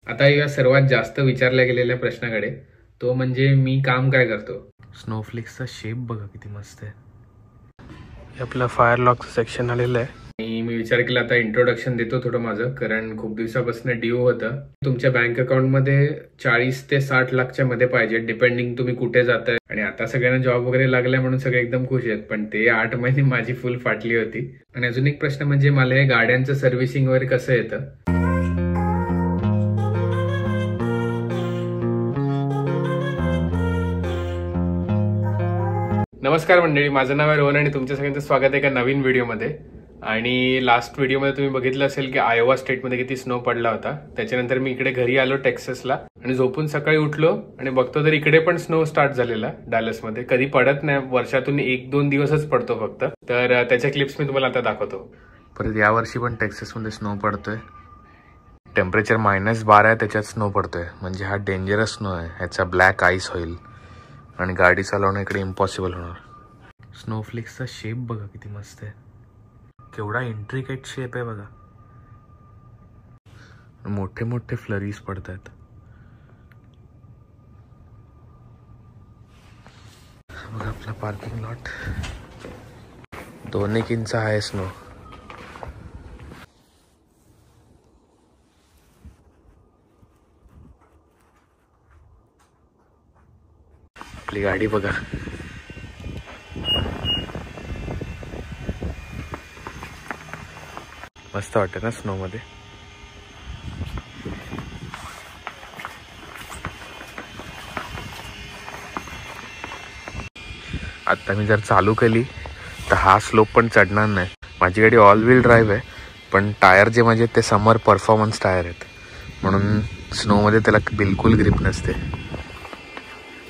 आता या सर्वात जास्त विचारल्या गेलेल्या प्रश्नाकडे, तो म्हणजे मी काम काय करतो. स्नोफ्लेक्सचा शेप बघा किती मस्त आहे. आपला फायर लॉक सेक्शन आलेलं आहे आणि मी विचार केला आता इंट्रोडक्शन देतो थोडं माझं, कारण खूप दिवसापासून ड्यू होतं. तुमच्या बँक अकाउंटमध्ये 40 ते 60 लाखच्या मध्ये पाहिजे, डिपेंडिंग तुम्ही कुठे जाताय. आणि आता सगळ्यांना जॉब वगैरे लागलाय म्हणून सगळे एकदम खुश आहेत, पण ते 8 महिने माझी फुल फाटली होती. आणि अजून एक प्रश्न म्हणजे मला हे गाड्यांचं सर्व्हिसिंग वगैरे कसं येतं. नमस्कार मंडळी, माझं नाव आहे रोहन आणि तुमच्या सगळ्यांचं स्वागत आहे एका नवीन व्हिडिओमध्ये. आणि लास्ट व्हिडिओमध्ये तुम्ही बघितलं असेल की आयोवा स्टेटमध्ये किती स्नो पडला होता. त्याच्यानंतर मी इकडे घरी आलो टेक्सासला आणि झोपून सकाळी उठलो आणि बघतो तर इकडे पण स्नो स्टार्ट झालेला डॅलसमध्ये. कधी पडत नाही, वर्षातून 1-2 दिवसच पडतो फक्त. तर त्याच्या क्लिप्स मी तुम्हाला आता दाखवतो. परत यावर्षी पण टेक्सासमध्ये स्नो पडतोय. टेम्परेचर -12 आहे, त्याच्यात स्नो पडतोय. म्हणजे हा डेंजरस स्नो आहे, ह्याचा ब्लॅक आईस होईल आणि गाडी चालवणं इकडे इम्पॉसिबल होणार. स्नोफ्लेक्सचा शेप बघा किती मस्त आहे, केवढा इंट्रिकेट शेप आहे बघा. मोठे मोठे फ्लरीज पडतात. बघा आपला पार्किंग लॉट 2-1 इंच आहे स्नो. आपली गाडी बघा, मस्त वाटतं ना स्नो मध्ये. आता मी जर चालू केली तर हा स्लोप पण चढणार नाही. माझी गाडी ऑल व्हील ड्राईव्ह आहे, पण टायर जे माझे ते समर परफॉर्मन्स टायर आहेत, म्हणून स्नो मध्ये त्याला बिलकुल ग्रिप नसते.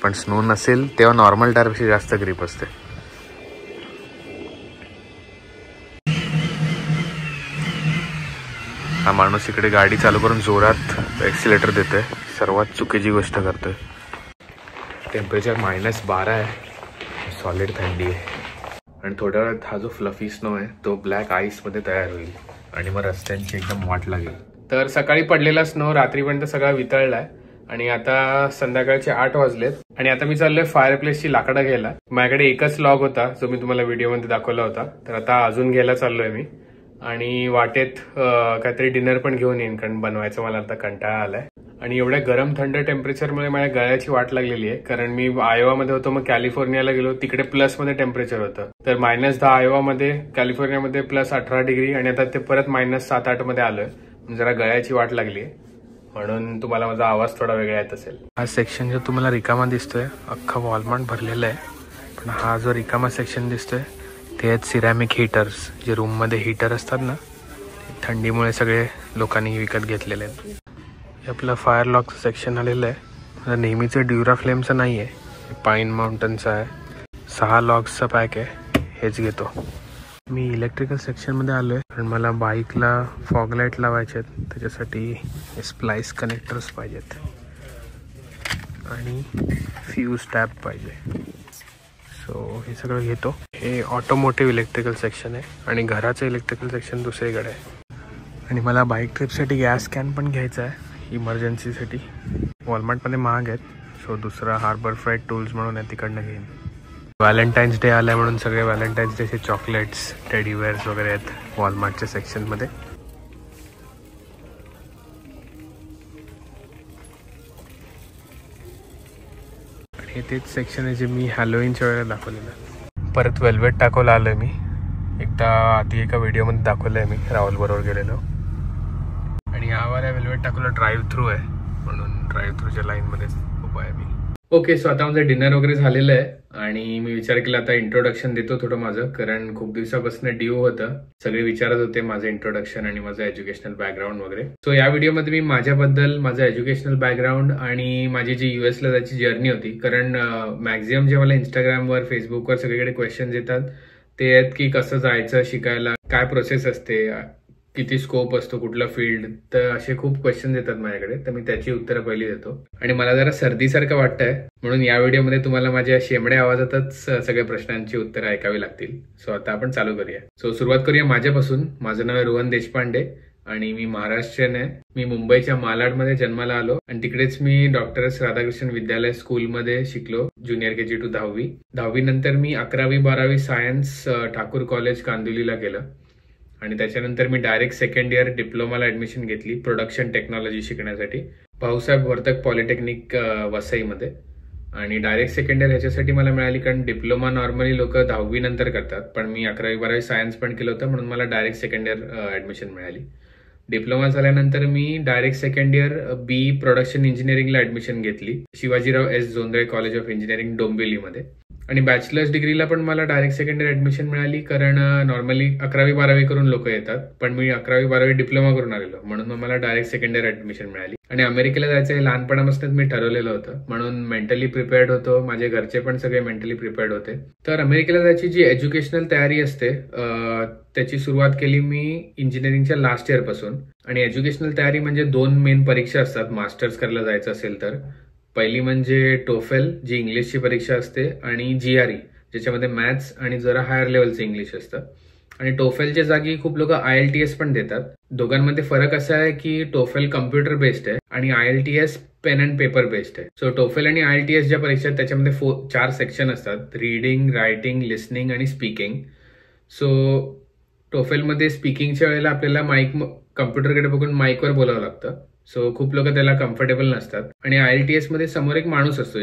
पण स्नो नसेल तेव्हा नॉर्मल टायरपेक्षा जास्त ग्रिप असते. हा माणूस इकडे गाडी चालू करून जोरात एक्सिलेटर देतोय, सर्वात चुकीची गोष्ट करतोय. टेम्परेचर -12 आहे, सॉलिड थंडी आहे. आणि थोड्या वेळात हा जो फ्लफी स्नो आहे तो ब्लॅक आईस मध्ये तयार होईल आणि मग रस्त्यांची एकदम वाट लागेल. तर सकाळी पडलेला स्नो रात्रीपर्यंत सगळा वितळलाय आणि आता संध्याकाळचे 8 वाजलेत. आणि आता मी चाललोय फायर प्लेसची लाकडं घ्यायला. माझ्याकडे एकच लॉग होता जो मी तुम्हाला व्हिडिओमध्ये दाखवला होता, तर आता अजून घ्यायला चाललोय मी. आणि वाटेत काहीतरी डिनर पण घेऊन येईन, कारण बनवायचं मला आता कंटाळा आलाय. आणि एवढ्या गरम थंड टेम्परेचरमुळे माझ्या गळ्याची वाट लागलेली आहे, कारण मी आयोवामध्ये होतो, मग कॅलिफोर्नियाला गेलो, तिकडे प्लस मध्ये टेम्परेचर होतं. तर -10 आयोवामध्ये, कॅलिफोर्नियामध्ये +18 डिग्री, आणि आता ते परत -7-8 मध्ये आलोय. जरा गळ्याची वाट लागली आहे, म्हणून तुम्हाला माझा आवाज थोडा वेगळा येत असेल. हा सेक्शन जो तुम्हाला रिकामा दिसतोय, अख्खा वॉलमार्ट भरलेला आहे. पण हा जो रिकामा सेक्शन दिसतोय ते आहेत सिरॅमिक हीटर्स. जे रूममध्ये हीटर असतात ना, थंडीमुळे सगळे लोकांनी विकत घेतलेले आहेत. हे आपलं फायर लॉक सेक्शन आलेलं आहे. नेहमीचं ड्युरा फ्लेमचं नाही आहे, पाईन माउंटनचं आहे. 6 लॉग्सचा पॅक आहे, हेच घेतो मी. इलेक्ट्रिकल सेक्शनमध्ये आलो आहे, कारण मला बाईकला फॉग लाईट लावायचे आहेत, त्याच्यासाठी स्प्लाइस कनेक्टर्स पाहिजेत आणि फ्यूज टॅप पाहिजे. सो हे सगळं घेतो. हे ऑटोमोटिव्ह इलेक्ट्रिकल सेक्शन आहे आणि घराचं इलेक्ट्रिकल सेक्शन दुसरीकडे आहे. आणि मला बाईक ट्रिपसाठी गॅस कॅन पण घ्यायचा आहे इमर्जन्सीसाठी. वॉलमार्टमध्ये महाग आहेत, सो दुसरा हार्बर फ्राईड टूल्स म्हणून आहे, तिकडनं घेईन. व्हॅलेंटाईन्स डे आलाय म्हणून सगळे व्हॅलेंटाईन्स डेचे चॉकलेट्स, टेडीवेअर्स वगैरे आहेत वॉलमार्टच्या सेक्शनमध्ये. हे तेच सेक्शन आहे जे मी हॅलोवीनच्या वेळेला दाखवलेलं. परत वेल्वेट टाकोला आलोय मी. एकदा आधी एका व्हिडिओमध्ये दाखवलंय मी, राहुल बरोबर गेलेलो. आणि यावाल्या वेल्वेट टाकोला ड्राईव्ह थ्रू आहे, म्हणून ड्राईव्ह थ्रूच्या लाईनमध्ये उभा आहे मी. ओके, सो आता माझं डिनर वगैरे झालेलं आहे आणि मी विचार केला आता इंट्रोडक्शन देतो थोडं माझं, कारण खूप दिवसापासून ड्यू होतं. सगळे विचारत होते माझं इंट्रोडक्शन आणि माझं एज्युकेशनल बॅकग्राऊंड वगैरे. सो या व्हिडिओमध्ये मी माझ्याबद्दल, माझं एज्युकेशनल बॅकग्राऊंड आणि माझी जी US ला जायची जर्नी होती, कारण मॅक्झिमम जे मला इंस्टाग्रामवर, फेसबुकवर सगळीकडे क्वेश्चन्स येतात ते आहेत की कसं जायचं शिकायला, काय प्रोसेस असते, किती स्कोप असतो, कुठला फील्ड. तर असे खूप क्वेश्चन येतात माझ्याकडे, तर मी त्याची उत्तरं पहिली देतो. आणि मला जरा सर्दीसारखं वाटतंय, म्हणून या व्हिडिओमध्ये तुम्हाला माझ्या शेंबड्या आवाजातच सगळ्या प्रश्नांची उत्तरं ऐकावी लागतील. सो आता आपण चालू करूया. सो सुरुवात करूया माझ्यापासून. माझं नाव आहे रोहन देशपांडे आणि मी महाराष्ट्रीयन आहे. मी मुंबईच्या मालाडमध्ये जन्माला आलो आणि तिकडेच मी डॉक्टर एस राधाकृष्ण विद्यालय स्कूलमध्ये शिकलो ज्युनियर केजी टू 10वी. 10वी नंतर मी 11वी-12वी सायन्स ठाकूर कॉलेज कांदिवलीला केलं आणि त्याच्यानंतर मी डायरेक्ट सेकंड इयर डिप्लोमाला ऍडमिशन घेतली प्रोडक्शन टेक्नॉलॉजी शिकण्यासाठी भाऊसाहेब वर्तक पॉलिटेक्निक वसईमध्ये. आणि डायरेक्ट सेकंड इयर ह्याच्यासाठी मला मिळाली कारण डिप्लोमा नॉर्मली लोक 10वी नंतर करतात, पण मी 11वी-12वी सायन्स पण केलं होतं म्हणून मला डायरेक्ट सेकंड इयर ऍडमिशन मिळाली. डिप्लोमा झाल्यानंतर मी direct second year B production इंजिनिअरिंगला ऍडमिशन घेतली Shivajirao S Jondhale college of engineering डोंबिवलीमध्ये. आणि बॅचलर्स डिग्रीला पण मला डायरेक्ट सेकंड इयर ऍडमिशन मिळाली कारण नॉर्मली 11वी-12वी करून लोक येतात, पण मी 11वी-12वी डिप्लोमा करून आलेलो म्हणून मग मला डायरेक्ट सेकंड इयर ऍडमिशन मिळाली. आणि अमेरिकेला जायचं हे लहानपणापासूनच मी ठरवलेलं होतं म्हणून मेंटली प्रिपेअर्ड होतो. माझे घरचे पण सगळे मेंटली प्रिपेअर्ड होते. तर अमेरिकेला जायची जी एज्युकेशनल तयारी असते त्याची सुरुवात केली मी इंजिनिअरिंगच्या लास्ट इयर पासून. आणि एज्युकेशनल तयारी म्हणजे 2 मेन परीक्षा असतात मास्टर्स करायला जायचं असेल तर. पहिली म्हणजे टोफेल जी इंग्लिशची परीक्षा असते आणि GRE ज्याच्यामध्ये मॅथ्स आणि जरा हायर लेवलचं इंग्लिश असतं. आणि टोफेलच्या जागी खूप लोक IELTS पण देतात. दोघांमध्ये फरक असा आहे की टोफेल कम्प्युटर बेस्ड आहे आणि IELTS pen and paper based आहे. सो टोफेल आणि IELTS ज्या परीक्षा आहेत त्याच्यामध्ये 4 सेक्शन असतात, रीडिंग, रायटिंग, लिसनिंग आणि स्पीकिंग. सो टोफेलमध्ये स्पीकिंगच्या वेळेला आपल्याला कम्प्युटरकडे बघून माईकवर बोलावं लागतं. सो खूप लोक त्याला कम्फर्टेबल नसतात. आणि IELTS मध्ये समोर एक माणूस असतो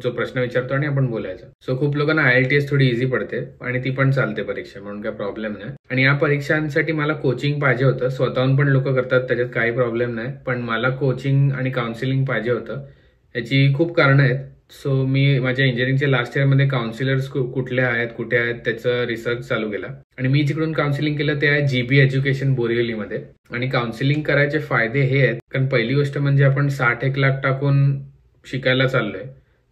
जो प्रश्न विचारतो आणि आपण बोलायचं. सो खूप लोकांना IELTS थोडी इझी पडते आणि ती पण चालते परीक्षा म्हणून काय प्रॉब्लेम नाही. आणि या परीक्षांसाठी मला कोचिंग पाहिजे होतं. स्वतःहून पण लोक करतात त्याच्यात काही प्रॉब्लेम नाही, पण मला कोचिंग आणि काउन्सिलिंग पाहिजे होतं. याची खूप कारणं आहेत. सो मी माझ्या इंजिनिअरिंगच्या लास्ट इयरमध्ये काउन्सिलर्स कुठले आहेत कुठे आहेत त्याचं रिसर्च चालू केला. आणि मी जिकडून काउन्सिलिंग केलं ते आहे GB एज्युकेशन बोरिवलीमध्ये. आणि काउन्सिलिंग करायचे फायदे हे आहेत कारण पहिली गोष्ट म्हणजे आपण 60-1 लाख टाकून शिकायला चाललोय,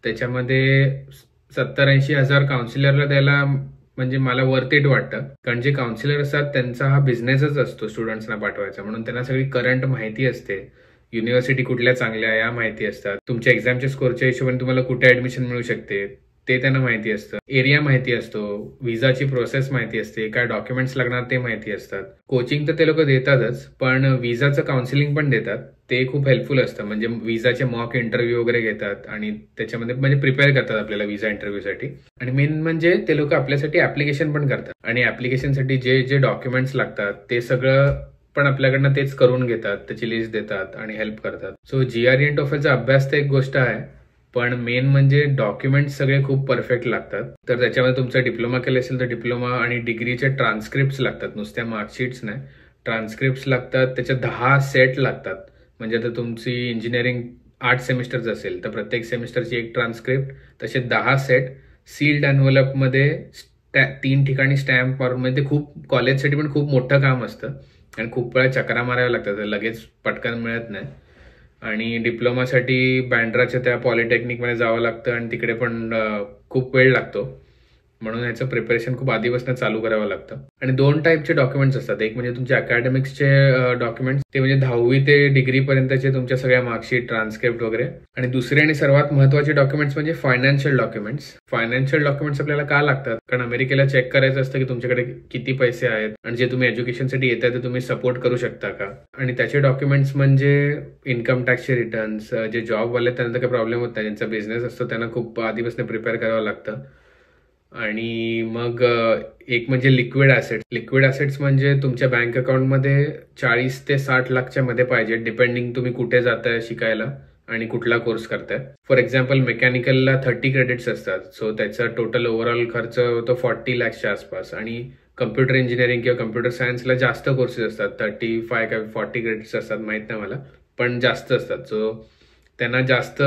त्याच्यामध्ये 70-80 हजार काउन्सिलरला द्यायला म्हणजे मला वर्थ इट वाटतं. कारण जे काउन्सिलर असतात त्यांचा हा बिझनेसच असतो स्टुडंट्सना पाठवायचा, म्हणून त्यांना सगळी करंट माहिती असते, युनिव्हर्सिटी कुठल्या चांगल्या या माहिती असतात, तुमच्या एक्झामच्या स्कोरच्या हिशोबाने तुम्हाला कुठे ऍडमिशन मिळू शकते ते त्यांना माहिती असतं, एरिया माहिती असतो, विजाची प्रोसेस माहिती असते, काय डॉक्युमेंट्स लागणार ते माहिती असतात. कोचिंग तर ते लोक देतातच, पण विजाचं काउन्सिलिंग पण देतात, ते खूप हेल्पफुल असतं. म्हणजे विजाचे मॉक इंटरव्ह्यू वगैरे घेतात आणि त्याच्यामध्ये म्हणजे प्रिपेअर करतात आपल्याला विजा इंटरव्ह्यूसाठी. आणि मेन म्हणजे ते लोक आपल्यासाठी ऍप्लिकेशन पण करतात आणि ऍप्लिकेशनसाठी जे जे डॉक्युमेंट्स लागतात ते सगळं पण आपल्याकडनं तेच करून घेतात, त्याची लिस्ट देतात आणि हेल्प करतात. सो GRE आणि टोफेलचा अभ्यास तर एक गोष्ट आहे, पण मेन म्हणजे डॉक्युमेंट्स सगळे खूप परफेक्ट लागतात. तर त्याच्यामध्ये तुमचा डिप्लोमा केला असेल तर डिप्लोमा आणि डिग्रीचे ट्रान्स्क्रिप्ट्स लागतात, नुसत्या मार्कशीट्स नाही, ट्रान्स्क्रिप्ट्स लागतात. त्याच्या 10 सेट लागतात. म्हणजे आता तुमची इंजिनिअरिंग 8 सेमिस्टर्स असेल तर प्रत्येक सेमिस्टरची एक ट्रान्स्क्रिप्ट, तसे 10 सेट सील्ड एन्व्हलपमध्ये 3 ठिकाणी स्टॅम्प मारून. म्हणजे ते खूप कॉलेजसाठी पण खूप मोठं काम असतं आणि खूप वेळा चक्रा माराव्या लागतात, लगेच पटकन मिळत नाही. आणि डिप्लोमासाठी बँड्राच्या त्या पॉलिटेक्निकमध्ये जावं लागतं आणि तिकडे पण खूप वेळ लागतो, म्हणून ह्याचं प्रिपरेशन खूप आधीपासून चालू करावं लागतं. आणि 2 टाईपचे डॉक्युमेंट्स असतात. एक म्हणजे तुमचे अकॅडमिक्सचे डॉक्युमेंट्स, ते म्हणजे 10वी ते डिग्री पर्यंतचे तुमच्या सगळ्या मार्कशीट, ट्रान्स्क्रिप्ट वगैरे. आणि दुसरे आणि सर्वात महत्वाचे डॉक्युमेंट्स म्हणजे फायनान्शियल डॉक्युमेंट्स. फायनान्शियल डॉक्युमेंट्स आपल्याला का लागतात? कारण अमेरिकेला चेक करायचं असतं की तुमच्याकडे किती पैसे आहेत आणि जे तुम्ही एज्युकेशनसाठी येत आहे ते तुम्ही सपोर्ट करू शकता का. आणि त्याचे डॉक्युमेंट्स म्हणजे इन्कम टॅक्सचे रिटर्न्स. जे जॉबवाले त्यांना काही प्रॉब्लेम होत नाही, ज्यांचा बिझनेस असतो त्यांना खूप आधीपासून प्रिपेअर करावं लागतं. आणि मग एक म्हणजे लिक्विड ऍसेट्स. लिक्विड ऍसेट्स म्हणजे तुमच्या बँक अकाउंटमध्ये 40 ते 60 लाखच्या मध्ये पाहिजे, डिपेंडिंग तुम्ही कुठे जाताय शिकायला आणि कुठला कोर्स करताय. फॉर एक्झाम्पल मेकॅनिकलला 30 क्रेडिट्स असतात, सो त्याचा टोटल ओव्हरऑल खर्च होतो 40 लाखच्या आसपास. आणि कम्प्युटर इंजिनिअरिंग किंवा कम्प्युटर सायन्सला जास्त कोर्सेस असतात, 35 का 40 क्रेडिट्स असतात, माहित नाही मला, पण जास्त असतात. सो त्यांना जास्त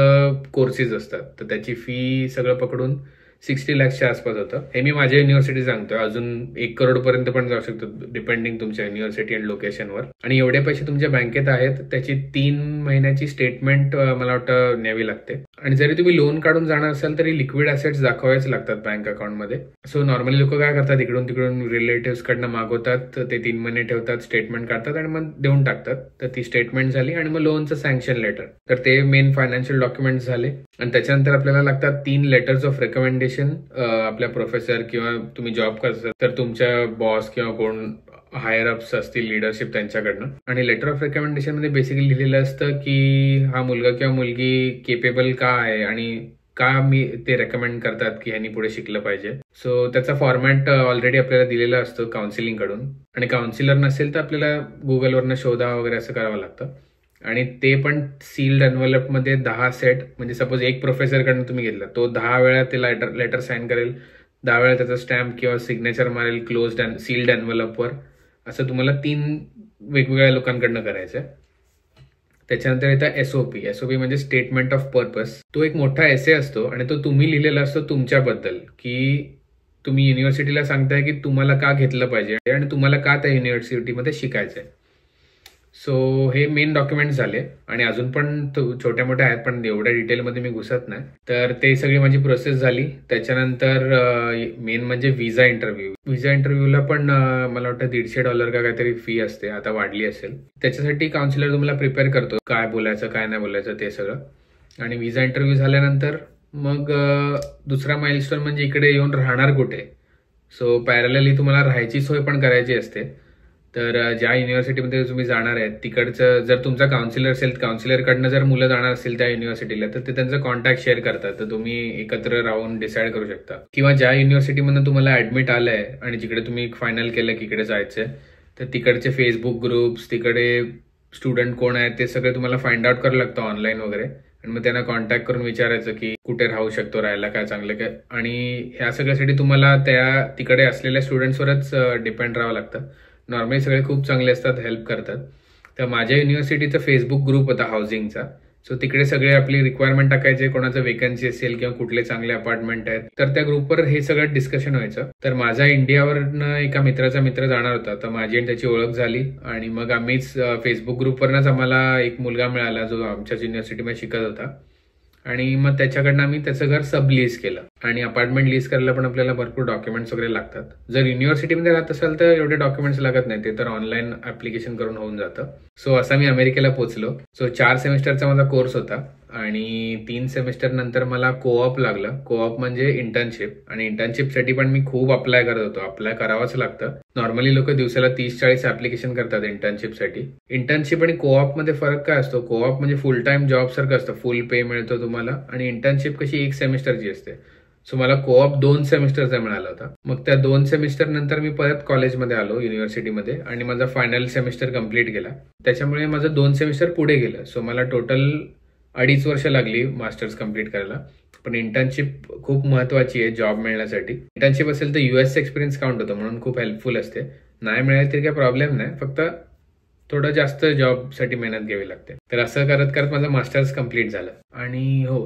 कोर्सेस असतात, तर त्याची फी सगळं पकडून 60 लाखच्या आसपास होतं. हे मी माझ्या युनिव्हर्सिटी सांगतोय, अजून 1 करोड पर्यंत पण जाऊ शकतो डिपेंडिंग तुमच्या युनिव्हर्सिटी अँड लोकेशनवर. आणि एवढे पैसे तुमच्या बँकेत आहेत त्याची 3 महिन्याची स्टेटमेंट मला वाटतं न्यावी लागते. आणि जरी तुम्ही लोन काढून जाणार असाल तरी लिक्विड ऍसेट्स दाखवायच लागतात बँक अकाउंटमध्ये. सो नॉर्मली लोक काय करतात, इकडून तिकडून रिलेटिव्ह कडनं मागवतात, ते 3 महिने ठेवतात, स्टेटमेंट काढतात आणि मग देऊन टाकतात. तर ती स्टेटमेंट झाली आणि मग लोनचं सँक्शन लेटर. तर ते मेन फायनान्शियल डॉक्युमेंट झाले. आणि त्याच्यानंतर आपल्याला लागतात 3 लेटर्स ऑफ रेकमेंडेशन. आपल्या प्रोफेसर किंवा तुम्ही जॉब करता तर तुमच्या बॉस किंवा कोण हायर अप्स असतील लिडरशिप त्यांच्याकडनं. आणि लेटर ऑफ रेकमेंडेशन मध्ये बेसिकली लिहिलेलं असतं की हा मुलगा किंवा मुलगी केपेबल का आहे आणि का मी ते रेकमेंड करतात की ह्यांनी पुढे शिकलं पाहिजे. सो त्याचा फॉर्मॅट ऑलरेडी आपल्याला दिलेला असतो काउन्सिलिंग कडून. आणि काउन्सिलर नसेल तर आपल्याला गुगलवरनं शोधा वगैरे असं करावं लागतं. आणि ते पण सील्ड एन्व्हलप मध्ये 10 सेट, म्हणजे सपोज एक प्रोफेसर कडनं तुम्ही घेतला तो 10 वेळा ते लेटर साईन करेल, 10 वेळा त्याचा स्टॅम्प किंवा सिग्नेचर मारेल क्लोज्ड सील्ड एन्व्हलपवर. असं तुम्हाला 3 वेगवेगळ्या लोकांकडनं करायचंय. त्याच्यानंतर येतं एसओपी. एसओपी म्हणजे स्टेटमेंट ऑफ पर्पज. तो एक मोठा एसे असतो आणि तो तुम्ही लिहिलेला असतो तुमच्याबद्दल, की तुम्ही युनिव्हर्सिटीला सांगताय की तुम्हाला का घेतलं पाहिजे आणि तुम्हाला का त्या युनिव्हर्सिटीमध्ये शिकायचंय. सो हे मेन डॉक्युमेंट झाले आणि अजून पण छोट्या मोठ्या आहेत, पण एवढ्या डिटेलमध्ये मी घुसत नाही. तर ते सगळी माझी प्रोसेस झाली. त्याच्यानंतर मेन म्हणजे व्हिसा इंटरव्ह्यू. व्हिसा इंटरव्ह्यूला पण मला वाटतं $150 का काहीतरी फी असते, आता वाढली असेल. त्याच्यासाठी काउन्सिलर तुम्हाला प्रिपेअर करतो काय बोलायचं काय नाही बोलायचं ते सगळं. आणि व्हिसा इंटरव्ह्यू झाल्यानंतर मग दुसरा माइलस्टोन म्हणजे इकडे येऊन राहणार कुठे. सो पॅरलली तुम्हाला राहायची सोय पण करायची असते. तर ज्या युनिव्हर्सिटीमध्ये तुम्ही जाणार आहे तिकडचं जर तुमचा काउन्सिलर असेल, काउन्सिलरकडनं जर मुलं जाणार असेल त्या युनिव्हर्सिटीला तर ते त्यांचा कॉन्टॅक्ट शेअर करतात, तर तुम्ही एकत्र राहून डिसाईड करू शकता. किंवा ज्या युनिव्हर्सिटीमधून तुम्हाला ऍडमिट आलंय आणि जिकडे तुम्ही फायनल केलं की इकडे जायचंय तर तिकडचे फेसबुक ग्रुप्स, तिकडे स्टुडंट कोण आहेत ते सगळे तुम्हाला फाइंड आउट करावं लागतं ऑनलाईन वगैरे. आणि मग त्यांना कॉन्टॅक्ट करून विचारायचं की कुठे राहू शकतो, राहायला काय चांगलं काय. आणि ह्या सगळ्यासाठी तुम्हाला त्या तिकडे असलेल्या स्टुडंट्सवरच डिपेंड राहावं लागतं. नॉर्मली सगळे खूप चांगले असतात, हेल्प करतात. तर माझ्या युनिव्हर्सिटीचा फेसबुक ग्रुप होता हाऊसिंगचा. सो तिकडे सगळे आपली रिक्वायरमेंट टाकायचे, कोणाचं वेकन्सी असेल किंवा कुठले चांगले अपार्टमेंट आहेत तर त्या ग्रुपवर हे सगळं डिस्कशन व्हायचं. तर माझा इंडियावरनं एका मित्राचा मित्र जाणार होता, तर माझी आणि त्याची ओळख झाली आणि मग आम्हीच फेसबुक ग्रुपवरनच आम्हाला एक मुलगा मिळाला जो आमच्याच युनिव्हर्सिटीमध्ये शिकत होता. आणि मग त्याच्याकडनं आम्ही त्याचं घर सब लीज केलं. आणि अपार्टमेंट लीज करायला पण आपल्याला भरपूर डॉक्युमेंट्स वगैरे लागतात. जर युनिव्हर्सिटीमध्ये राहत असाल तर एवढे डॉक्युमेंट्स लागत नाही, ते तर ऑनलाईन ऍप्लिकेशन करून होऊन जातं. सो असा मी अमेरिकेला पोहोचलो. सो 4 सेमिस्टरचा माझा कोर्स होता आणि 3 सेमिस्टर नंतर मला कोऑप लागलं. कोऑप म्हणजे इंटर्नशिप. आणि इंटर्नशिपसाठी पण मी खूप अप्लाय करत होतो. अप्लाय करावंच लागतं. नॉर्मली लोक दिवसाला 30-40 ऍप्लिकेशन करतात इंटर्नशिपसाठी. इंटर्नशिप आणि कोऑप मध्ये फरक काय असतो? कोऑप म्हणजे फुल टाइम जॉब सारखं असतं, फुल पे मिळतो तुम्हाला. आणि इंटर्नशिप कशी 1 सेमिस्टरची असते. सो मला कोऑप 2 सेमिस्टरचा मिळाला होता. मग त्या 2 सेमिस्टर नंतर मी परत कॉलेजमध्ये आलो युनिव्हर्सिटीमध्ये आणि माझा फायनल सेमिस्टर कम्प्लीट केला. त्याच्यामुळे माझं 2 सेमिस्टर पुढे गेलं. सो मला टोटल 2.5 वर्ष लागली मास्टर्स कम्प्लीट करायला. पण इंटर्नशिप खूप महत्वाची आहे जॉब मिळण्यासाठी. इंटर्नशिप असेल तर US एक्सपिरियन्स काउंट होतं, म्हणून खूप हेल्पफुल असते. नाही मिळाली तरी काही प्रॉब्लेम नाही, फक्त थोडं जास्त जॉबसाठी मेहनत घ्यावी लागते. तर असं करत करत माझं मास्टर्स कम्प्लीट झालं. आणि हो,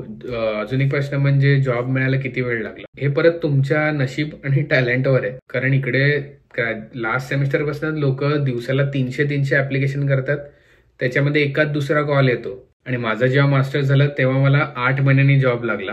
अजून एक प्रश्न म्हणजे जॉब मिळायला किती वेळ लागला. हे परत तुमच्या नशीब आणि टॅलेंटवर आहे. कारण इकडे लास्ट सेमिस्टर पासून लोक दिवसाला 300 ऍप्लिकेशन करतात, त्याच्यामध्ये एकाच दुसरा कॉल येतो. आणि माझं जेव्हा मास्टर्स झालं तेव्हा मला 8 महिन्यांनी जॉब लागला.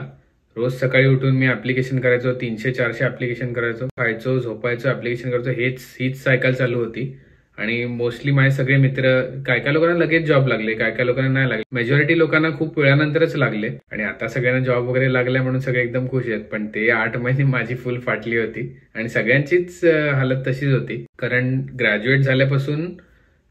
रोज सकाळी उठून मी ऍप्लिकेशन करायचो, 300-400 ऍप्लिकेशन करायचो, खायचो झोपायचो, ऍप्लिकेशन करायचो, हीच सायकल चालू होती. आणि मोस्टली माझे सगळे मित्र, काय काय लोकांना लगेच जॉब लागले, काय काय लोकांना नाही लागले. मेजॉरिटी लोकांना खूप वेळानंतरच लागले. आणि आता सगळ्यांना जॉब वगैरे लागले म्हणून सगळे एकदम खुश आहेत. पण ते 8 महिने माझी फुल फाटली होती आणि सगळ्यांचीच हालत तशीच होती. कारण ग्रॅज्युएट झाल्यापासून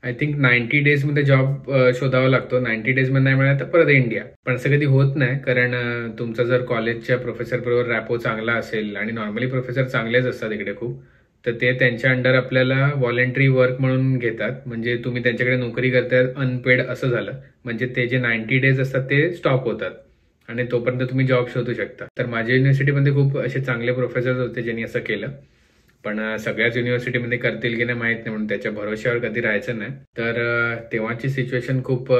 आय थिंक 90 डेज मध्ये जॉब शोधावा लागतो. 90 डेज मध्ये नाही मिळाला तर परत इंडिया. पण असं कधी होत नाही, कारण तुमचा जर कॉलेजच्या प्रोफेसर बरोबर रॅपो चांगला असेल, आणि नॉर्मली प्रोफेसर चांगलेच असतात इकडे खूप, तर ते त्यांच्या अंडर आपल्याला व्हॉलेंटरी वर्क म्हणून घेतात. म्हणजे तुम्ही त्यांच्याकडे नोकरी करताय अनपेड असं झालं, म्हणजे ते जे 90 डेज असतात ते स्टॉप होतात आणि तोपर्यंत तुम्ही जॉब शोधू शकता. तर माझ्या युनिव्हर्सिटीमध्ये खूप असे चांगले प्रोफेसर होते ज्यांनी असं केलं. पण सगळ्याच युनिव्हर्सिटीमध्ये करतील की नाही माहित नाही, म्हणून त्याच्या भरोश्यावर कधी राहायचं नाही. तर तेव्हाची सिच्युएशन खूप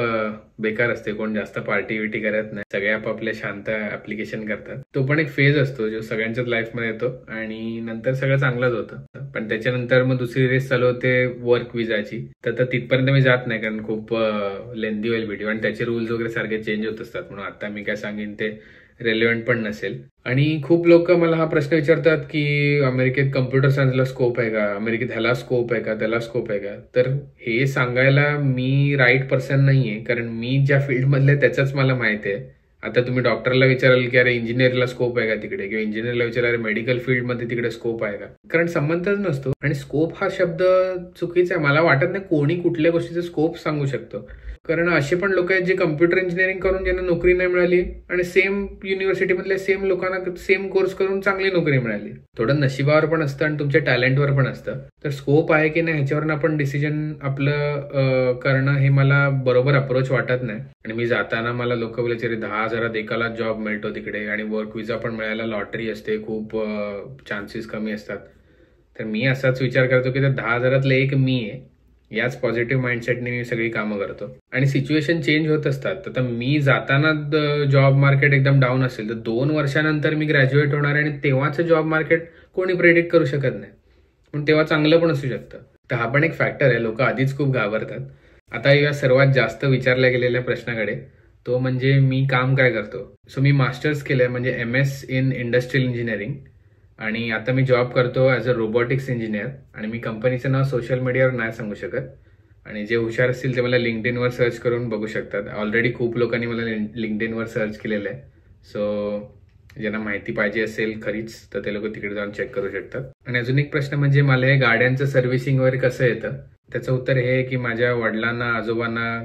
बेकार असते. कोण जास्त पार्टी विटी करत नाही, सगळे आपापले शांत ऍप्लिकेशन करतात. तो पण एक फेज असतो जो सगळ्यांच्याच लाईफमध्ये येतो आणि नंतर सगळं चांगलंच होतं. पण त्याच्यानंतर मग दुसरी रेस चालू होते वर्क विजाची. तर तिथपर्यंत मी जात नाही, कारण खूप लेंदी होईल व्हिडिओ आणि त्याचे रूल्स वगैरे सारखे चेंज होत असतात. म्हणून आता मी काय सांगेन ते रेलेव्हंट पण नसेल. आणि खूप लोक मला हा प्रश्न विचारतात की अमेरिकेत कम्प्युटर सायन्सला स्कोप आहे का, अमेरिकेत ह्याला स्कोप आहे का, त्याला स्कोप आहे का. तर हे सांगायला मी राईट पर्सन नाहीये, कारण मी ज्या फील्डमधले त्याचाच मला माहिती आहे. आता तुम्ही डॉक्टरला विचाराल की अरे इंजिनिअरला स्कोप आहे का तिकडे, किंवा इंजिनिअरला विचाराल अरे मेडिकल फील्डमध्ये तिकडे स्कोप आहे का, कारण संबंधच नसतो. आणि स्कोप हा शब्द चुकीचा आहे. मला वाटत नाही कोणी कुठल्या गोष्टीचा स्कोप सांगू शकतो, कारण असे पण लोक आहेत जे कम्प्युटर इंजिनिअरिंग करून ज्यांना नोकरी नाही मिळाली आणि सेम युनिव्हर्सिटीमधल्या सेम लोकांना सेम कोर्स करून चांगली नोकरी मिळाली. थोडं नशिबावर पण असतं आणि तुमच्या टॅलेंटवर पण असतं. तर स्कोप आहे की नाही ह्याच्यावर आपण डिसिजन आपलं करणं हे मला बरोबर अप्रोच वाटत नाही. आणि मी जाताना मला लोक बोलायचे 10,000 एकाला जॉब मिळतो तिकडे आणि वर्क विजा पण मिळायला लॉटरी असते, खूप चान्सेस कमी असतात. तर मी असाच विचार करतो की त्या 10,000 एक मी आहे. याच पॉझिटिव्ह माइंडसेटने मी सगळी कामं करतो. आणि सिच्युएशन चेंज होत असतात. आता मी जाताना जॉब मार्केट एकदम डाऊन असेल तर 2 वर्षानंतर मी ग्रॅज्युएट होणार आणि तेव्हाचं जॉब मार्केट कोणी प्रेडिक्ट करू शकत नाही, पण तेव्हा चांगलं पण असू शकतं. तर हा पण एक फॅक्टर आहे. लोक आधीच खूप घाबरतात. आता या सर्वात जास्त विचारल्या गेलेल्या प्रश्नाकडे, तो म्हणजे मी काम काय करतो. सो मी मास्टर्स केलंय, म्हणजे MS इन इंडस्ट्रियल इंजिनिअरिंग, आणि आता मी जॉब करतो ॲज अ रोबोटिक्स इंजिनियर. आणि मी कंपनीचं नाव सोशल मीडियावर नाही सांगू शकत. आणि जे हुशार असतील ते मला लिंक्डइनवर सर्च करून बघू शकतात. ऑलरेडी खूप लोकांनी मला लिंक्डइनवर सर्च केलेलं आहे. सो ज्यांना माहिती पाहिजे असेल खरीच तर ते लोक तिकडे जाऊन चेक करू शकतात. आणि अजून एक प्रश्न म्हणजे मला हे गाड्यांचं सर्व्हिसिंग वगैरे कसं येतं. त्याचं उत्तर हे की माझ्या वडिलांना, आजोबांना,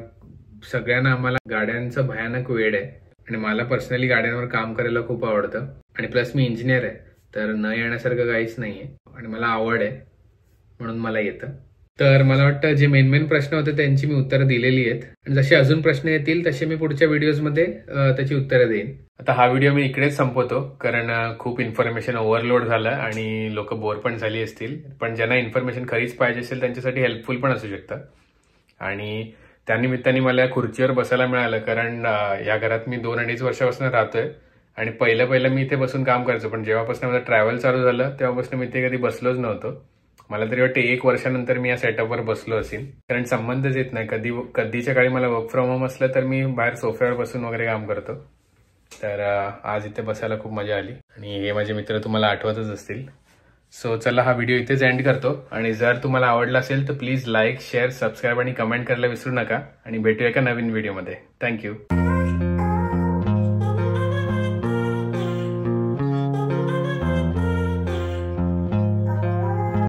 सगळ्यांना आम्हाला गाड्यांचं भयानक वेड आहे. आणि मला पर्सनली गाड्यांवर काम करायला खूप आवडतं. आणि प्लस मी इंजिनियर आहे, तर न येण्यासारखं काहीच नाहीये. आणि मला आवड आहे म्हणून मला येतं. तर मला वाटतं जे मेन प्रश्न होते त्यांची मी उत्तरं दिलेली आहेत. आणि जसे अजून प्रश्न येतील तसे मी पुढच्या व्हिडिओजमध्ये त्याची उत्तरं देईन. आता हा व्हिडिओ मी इकडेच संपवतो, कारण खूप इन्फॉर्मेशन ओव्हरलोड झालं आणि लोक बोर पण झाली असतील. पण ज्यांना इन्फॉर्मेशन खरीच पाहिजे असेल त्यांच्यासाठी हेल्पफुल पण असू शकतं. आणि त्यानिमित्ताने मला खुर्चीवर बसायला मिळालं, कारण या घरात मी 2-2.5 वर्षापासून राहतोय. आणि पहिलं मी इथे बसून काम करायचो, पण जेव्हापासून माझं ट्रॅव्हल चालू झालं तेव्हापासून मी इथे कधी बसलोच नव्हतो. मला तरी वाटते 1 वर्षानंतर मी या सेटअपवर बसलो असेल, कारण संबंधच येत नाही. कधीच्या काळी मला वर्क फ्रॉम होम असलं तर मी बाहेर सोफ्यावर बसून वगैरे काम करतो. तर आज इथे बसायला खूप मजा आली. आणि हे माझे मित्र तुम्हाला आठवतच असतील. सो चला हा व्हिडिओ इथेच एंड करतो. आणि जर तुम्हाला आवडला असेल तर प्लीज लाईक, शेअर, सबस्क्राईब आणि कमेंट करायला विसरू नका. आणि भेटूया एका नवीन व्हिडिओमध्ये. थँक्यू.